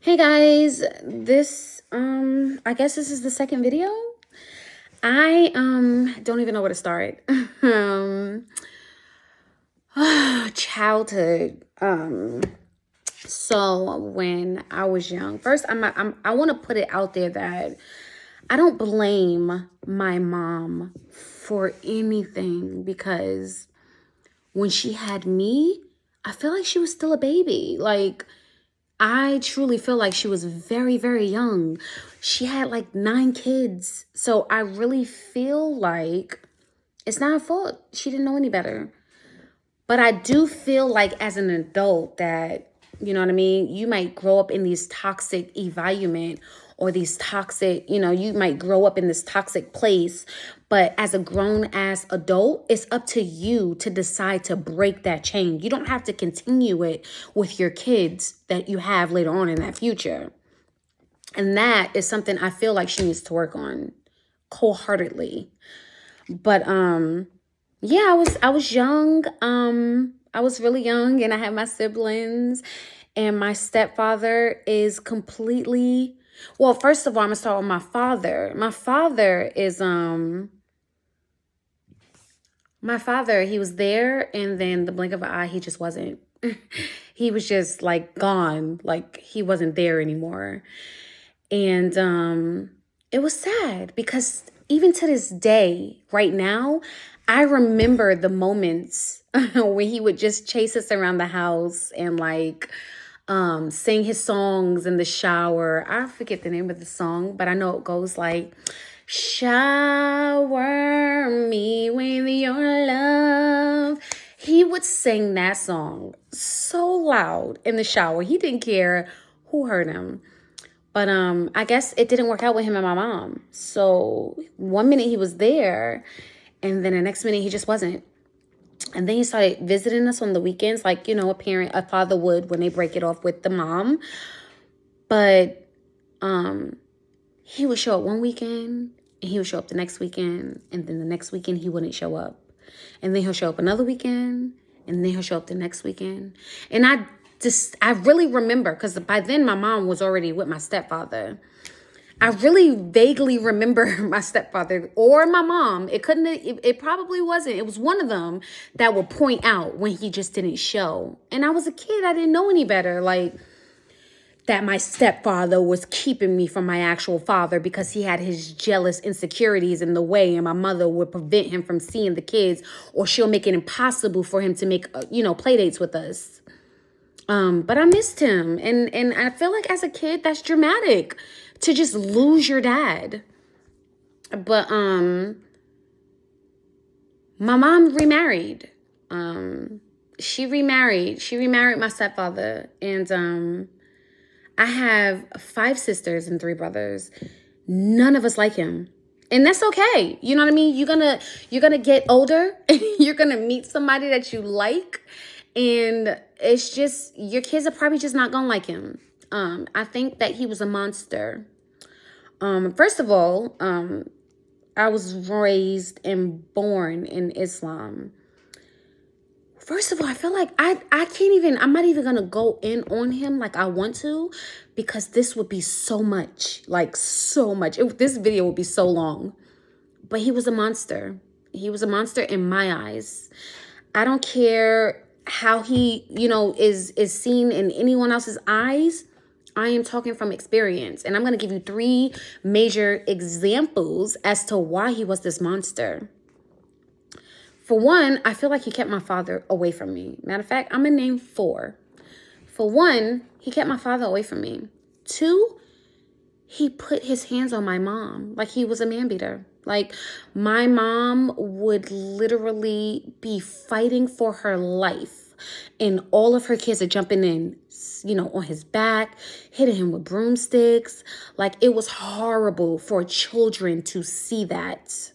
Hey guys, I guess this is the second video. I don't even know where to start. um Childhood. So when I was young, first I want to put it out there that I don't blame my mom for anything, because when she had me, I feel like she was still a baby. Like, I truly feel like she was very, very young. She had like 9 kids. So I really feel like it's not her fault. She didn't know any better. But I do feel like as an adult that, you know what I mean, you might grow up in these toxic environment, or these toxic, you might grow up in this toxic place. But as a grown ass adult, it's up to you to decide to break that chain. You don't have to continue it with your kids that you have later on in that future. And that is something I feel like she needs to work on wholeheartedly. But yeah, I was young. I was really young, and I had my siblings, and my stepfather is completely, well, first of all, I'm gonna start with my father. My father, he was there, and then the blink of an eye, he just wasn't. He was just like gone, like he wasn't there anymore. And it was sad, because even to this day, right now, I remember the moments when he would just chase us around the house and like sing his songs in the shower. I forget the name of the song, but I know it goes like, shower me with your love. He would sing that song so loud in the shower. He didn't care who heard him. But I guess it didn't work out with him and my mom. So one minute he was there, and then the next minute he just wasn't. And then he started visiting us on the weekends, like, a father would when they break it off with the mom. But he would show up one weekend, and he would show up the next weekend, and then the next weekend he wouldn't show up. And then he'll show up another weekend, and then he'll show up the next weekend. And I really remember, because by then my mom was already with my stepfather. I really vaguely remember my stepfather or my mom. It probably wasn't. It was one of them that would point out when he just didn't show. And I was a kid. I didn't know any better. Like, that my stepfather was keeping me from my actual father because he had his jealous insecurities in the way, and my mother would prevent him from seeing the kids, or she'll make it impossible for him to make, play dates with us. But I missed him. And I feel like as a kid, that's dramatic to just lose your dad. But my mom remarried. She remarried my stepfather. And I have 5 sisters and 3 brothers. None of us like him. And that's okay. You know what I mean? You're gonna get older. You're gonna meet somebody that you like. And it's just, your kids are probably just not gonna like him. I think that he was a monster. First of all, I was raised and born in Islam. First of all, I feel like I'm not even gonna go in on him like I want to, because this would be so much, like so much. This video would be so long. But he was a monster. He was a monster in my eyes. I don't care how he, is seen in anyone else's eyes. I am talking from experience. And I'm going to give you 3 major examples as to why he was this monster. For one, I feel like he kept my father away from me. Matter of fact, I'm going to name 4. For one, he kept my father away from me. 2, he put his hands on my mom like he was a man beater. Like, my mom would literally be fighting for her life, and all of her kids are jumping in, on his back, hitting him with broomsticks. Like, it was horrible for children to see that.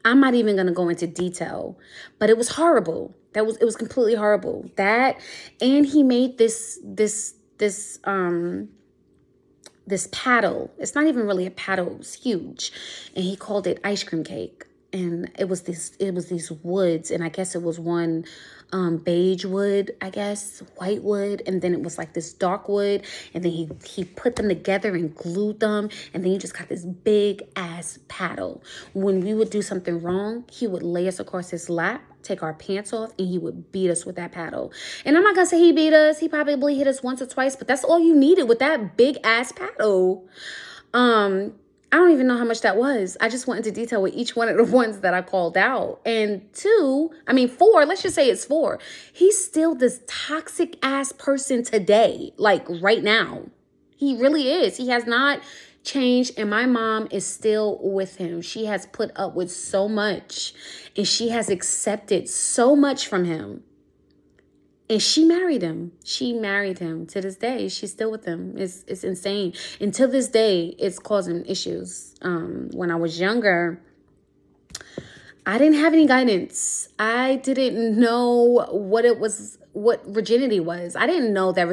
I'm not even going to go into detail, but it was horrible. It was completely horrible. That, and he made this paddle. It's not even really a paddle. It was huge. And he called it ice cream cake. and it was these woods, and I guess it was one beige wood, I guess, white wood, and then it was like this dark wood, and then he put them together and glued them, and then you just got this big ass paddle. When we would do something wrong, he would lay us across his lap, take our pants off, and he would beat us with that paddle. And I'm not gonna say he beat us, he probably hit us once or twice, but that's all you needed with that big ass paddle. I don't even know how much that was. I just went into detail with each one of the ones that I called out. And 4, let's just say it's 4. He's still this toxic ass person today, like right now. He really is. He has not changed, and my mom is still with him. She has put up with so much, and she has accepted so much from him. And she married him. She married him. To this day, she's still with him. It's insane. And to this day, it's causing issues. When I was younger, I didn't have any guidance. I didn't know what virginity was. I didn't know that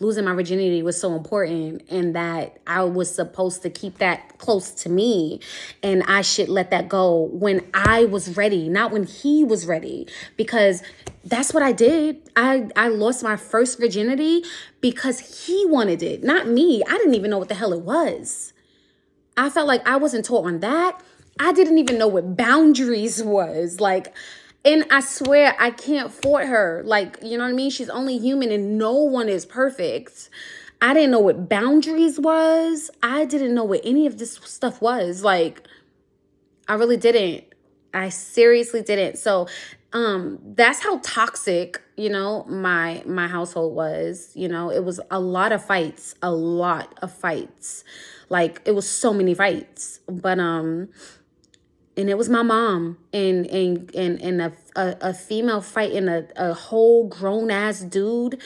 losing my virginity was so important, and that I was supposed to keep that close to me, and I should let that go when I was ready, not when he was ready, because that's what I did. I lost my first virginity because he wanted it, not me. I didn't even know what the hell it was. I felt like I wasn't taught on that. I didn't even know what boundaries was. Like, and I swear I can't fault her. Like, you know what I mean? She's only human and no one is perfect. I didn't know what boundaries was. I didn't know what any of this stuff was. Like, I really didn't. I seriously didn't. So, that's how toxic, my household was. It was a lot of fights. Like, it was so many fights. But, and it was my mom and a female fighting a whole grown ass dude.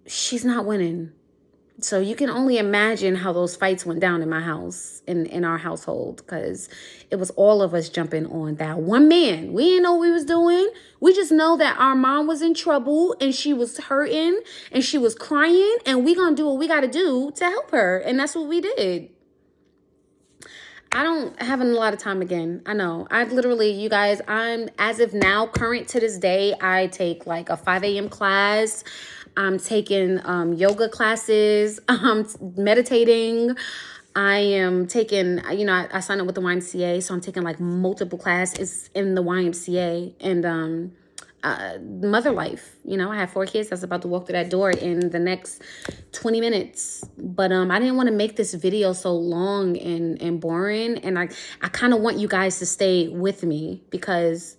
She's not winning. So you can only imagine how those fights went down in my house, in our household, because it was all of us jumping on that one man. We didn't know what we was doing. We just know that our mom was in trouble and she was hurting and she was crying, and we gonna do what we gotta do to help her. And that's what we did. I don't have a lot of time again. I know. You guys, I'm, as of now, current to this day, I take like a 5 a.m. class. I'm taking yoga classes. I'm meditating. I am taking, I signed up with the YMCA, so I'm taking like multiple classes in the YMCA. And mother life. I have 4 kids that's about to walk through that door in the next 20 minutes. But I didn't want to make this video so long and boring. And I kind of want you guys to stay with me, because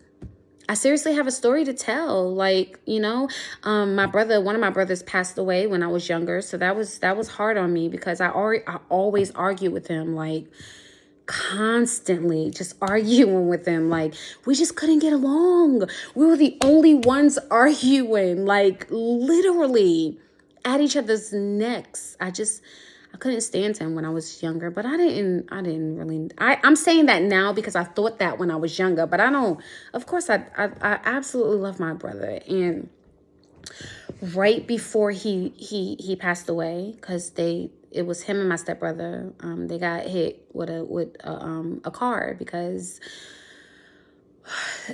I seriously have a story to tell. Like, one of my brothers passed away when I was younger. So that was hard on me, because I always argue with him, like constantly just arguing with him. Like, we just couldn't get along. We were the only ones arguing, like literally at each other's necks. I couldn't stand him when I was younger, but I didn't really, I'm saying that now because I thought that when I was younger, but of course I absolutely love my brother. And right before he passed away, because it was him and my stepbrother, they got hit with a car, because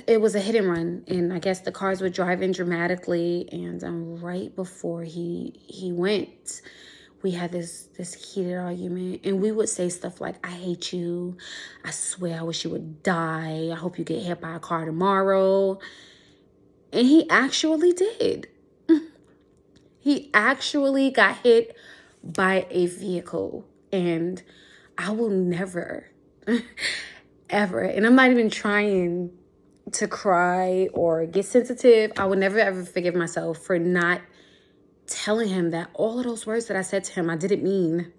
it was a hit and run, and I guess the cars were driving dramatically, and right before he went, we had this heated argument, and we would say stuff like, I hate you, I swear I wish you would die, I hope you get hit by a car tomorrow. And he actually did. He actually got hit by a vehicle, and I will never, ever, and I'm not even trying to cry or get sensitive, I will never ever forgive myself for not telling him that all of those words that I said to him, I didn't mean.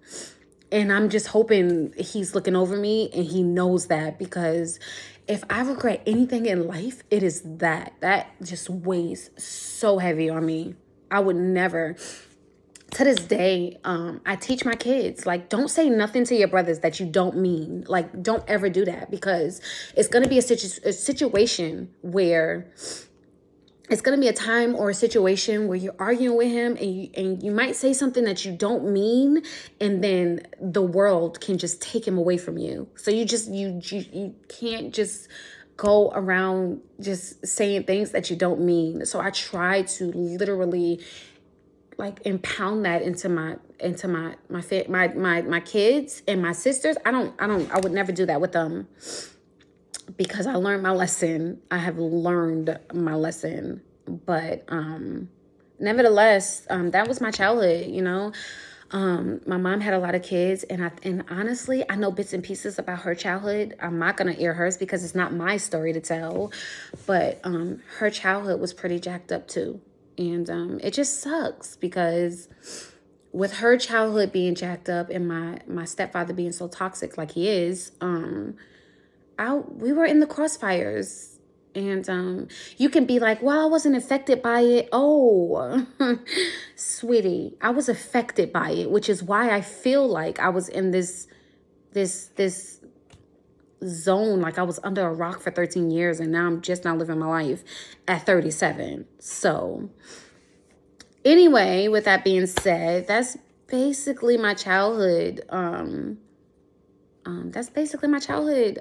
And I'm just hoping he's looking over me and he knows that, because if I regret anything in life, it is that just weighs so heavy on me. I would never. To this day, I teach my kids, like, don't say nothing to your brothers that you don't mean. Like, don't ever do that, because it's going to be a situation where it's going to be a time or a situation where you're arguing with him, and you might say something that you don't mean, and then the world can just take him away from you. So you can't just go around just saying things that you don't mean. So I try to literally like impound that into my kids and my sisters. I would never do that with them, because I learned my lesson. I have learned my lesson. But nevertheless, that was my childhood, you know. My mom had a lot of kids, and honestly, I know bits and pieces about her childhood. I'm not gonna air hers because it's not my story to tell, but her childhood was pretty jacked up too. And it just sucks because with her childhood being jacked up and my stepfather being so toxic like he is, we were in the crossfires. And you can be like, well, I wasn't affected by it. Oh, sweetie, I was affected by it, which is why I feel like I was in this zone, like I was under a rock for 13 years, and now I'm just not living my life at 37. So anyway, with that being said, that's basically my childhood. That's basically my childhood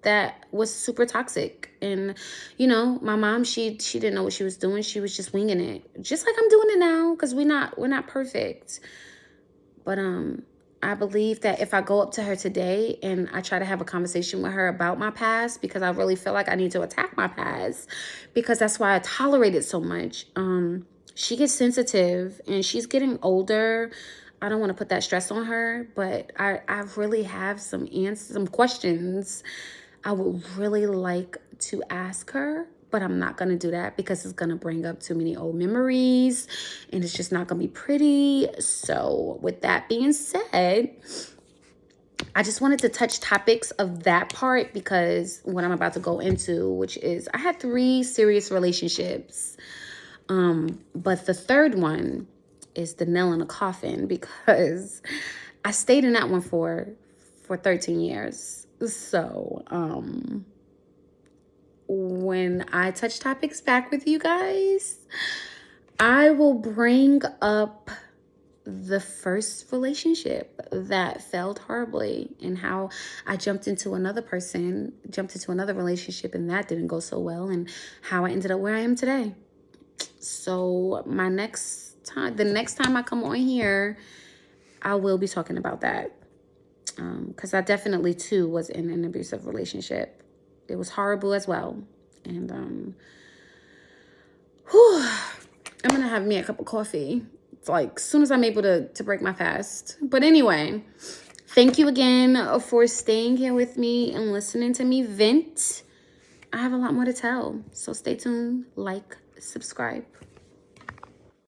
that was super toxic. And, you know, my mom, she didn't know what she was doing. She was just winging it, just like I'm doing it now, because we're not perfect. But I believe that if I go up to her today and I try to have a conversation with her about my past, because I really feel like I need to attack my past, because that's why I tolerate it so much. She gets sensitive and she's getting older. I don't want to put that stress on her, but I really have some answers, some questions I would really like to ask her, but I'm not going to do that because it's going to bring up too many old memories and it's just not going to be pretty. So with that being said, I just wanted to touch topics of that part, because what I'm about to go into, which is I had 3 serious relationships. But the third one is the nail in the coffin, because I stayed in that one for 13 years. So, when I touch topics back with you guys, I will bring up the first relationship that failed horribly, and how I jumped into another relationship, and that didn't go so well, and how I ended up where I am today. So the next time I come on here, I will be talking about that. Because I definitely too was in an abusive relationship. It was horrible as well. And I'm gonna have me a cup of coffee. It's like as soon as I'm able to break my fast. But anyway, thank you again for staying here with me and listening to me vent. I have a lot more to tell. So stay tuned, like, subscribe.